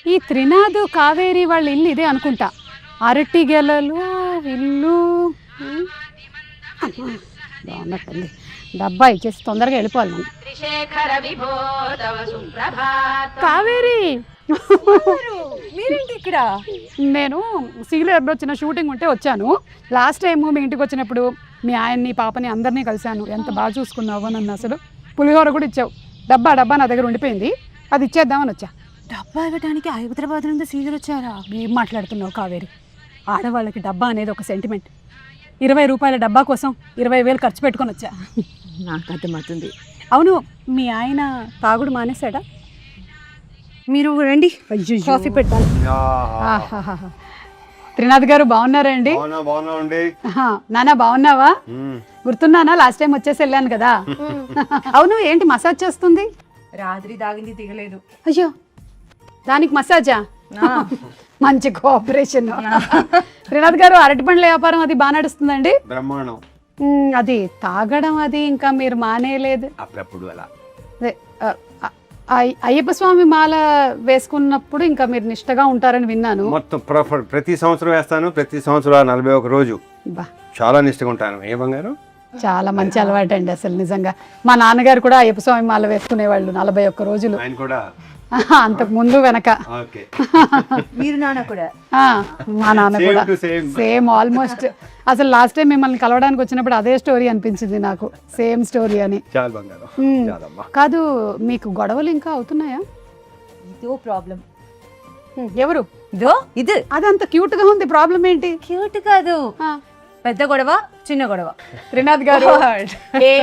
ఈ త్రినాథ్ కావేరి వాళ్ళ ఇల్లు ఇదే అనుకుంటా. అరటి గెలలు ఇల్లు బాగున్నట్టుంది. డబ్బా ఇచ్చేసి తొందరగా వెళ్ళిపోవాలి మనం. కావేరి మీరేంటి ఇక్కడ? నేను సీరియల్ వచ్చిన షూటింగ్ ఉంటే వచ్చాను. లాస్ట్ టైం మీ ఇంటికి వచ్చినప్పుడు మీ ఆయన్ని పాపని అందరినీ కలిశాను. ఎంత బాగా చూసుకున్నావు నన్ను. అసలు పులిహోర కూడా ఇచ్చావు. డబ్బా నా దగ్గర ఉండిపోయింది, అది ఇచ్చేద్దామని వచ్చా. డబ్బా ఇవ్వడానికి హైదరాబాద్ నుండి సీరియల్ వచ్చారా? ఏం మాట్లాడుతున్నావు కావేరి? ఆడవాళ్ళకి డబ్బా అనేది ఒక సెంటిమెంట్. 20 రూపాయల డబ్బా కోసం 20,000 ఖర్చు పెట్టుకొని వచ్చా. నాకు అర్థమవుతుంది. అవును, మీ ఆయన తాగుడు మానేశాడా? మీరు రండి, కాఫీ పెట్టాలి. త్రినాథ్ గారు బాగున్నారండి? నానా బాగున్నావా? గుర్తున్నానా? లాస్ట్ టైం వచ్చేసి వెళ్ళాను కదా. అవును, ఏంటి మసాజ్ చేస్తుంది? రాత్రి తాగింది దిగలేదు. అయ్యో, దానికి మసాజా? మంచి కోఆపరేషన్. త్రినాథ్ గారు అరటి పండ్ల వ్యాపారం అది బాగా నడుస్తుందండి? బ్రహ్మాండం. అది తాగడం అది ఇంకా మీరు మానేయలేదు? అప్పుడప్పుడు అలా. అయ్యప్ప స్వామి మాల వేసుకున్నప్పుడు ఇంకా మీరు నిష్టగా ఉంటారని విన్నాను. మొత్తం ప్రతి సంవత్సరం వేస్తాను. ప్రతి సంవత్సరం 41 రోజు చాలా నిష్టగా ఉంటాను. ఏ బంగారు? చాలా మంచి అలవాటు అండి అసలు. నిజంగా మా నాన్నగారు కూడా అయ్యప్ప స్వామి మాల వేసుకునేవాళ్ళు 41 రోజులు. ఆయన కూడా అంతకు ముందు వెనక. మీరు నాన్న కూడా? మా నాన్న కూడా సేమ్ ఆల్మోస్ట్. అసలు లాస్ట్ టైం మిమ్మల్ని కలవడానికి వచ్చినప్పుడు అదే స్టోరీ అనిపించింది నాకు, సేమ్ స్టోరీ అని. కాదు, మీకు గొడవలు ఇంకా అవుతున్నాయా? ఇదో ప్రాబ్లం. ఎవరు? ఇది అదంత క్యూట్ గా ఉంది, ప్రాబ్లం ఏంటి? క్యూట్ కాదు, పెద్ద గొడవ చిన్న గొడవ. త్రినాథ్ గారు,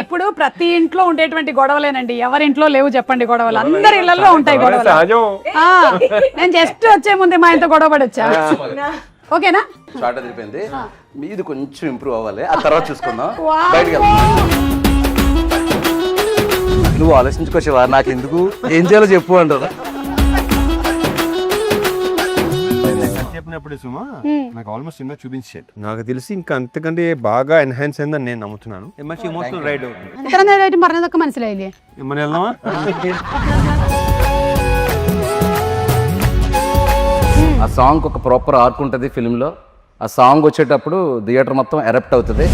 ఇప్పుడు ప్రతి ఇంట్లో ఉండేటువంటి గొడవలేనండి. ఎవరింట్లో లేవు చెప్పండి గొడవలు? అందరి ఇళ్లలో ఉంటాయి గొడవలు. నేను జస్ట్ వచ్చే ముందే మా ఇంత గొడవ పడొచ్చా? ఓకేనా? షార్ట్ అయిపోయింది, మీది కొంచెం ఇంప్రూవ్ అవ్వాలి, ఆ తర్వాత చూసుకుందాం. బయటకు వెళ్దాం. నువ్వు ఆలోచించుకోవచ్చేవా? నాకు ఎందుకు, ఏం చేయాలో చెప్పు అంటారా? చెప్పినప్పుడు సుమా నాకు ఆల్మోస్ట్ సినిమా చూపించాడు. నాకు తెలిసి ఇంకా అంతకంటే బాగా ఎన్హాన్స్ అయిందని నేను నమ్ముతున్నాను. మంచి ఎమోషనల్ రైడ్ అవుతుంది. మరణదొక్క మనసులైలే మరి వెళ్దామా? ఆ సాంగ్ ఒక ప్రాపర్ ఆర్క్ ఉంటుంది ఫిల్మ్ లో. ఆ సాంగ్ వచ్చేటప్పుడు థియేటర్ మొత్తం ఎరప్ట్ అవుతుంది.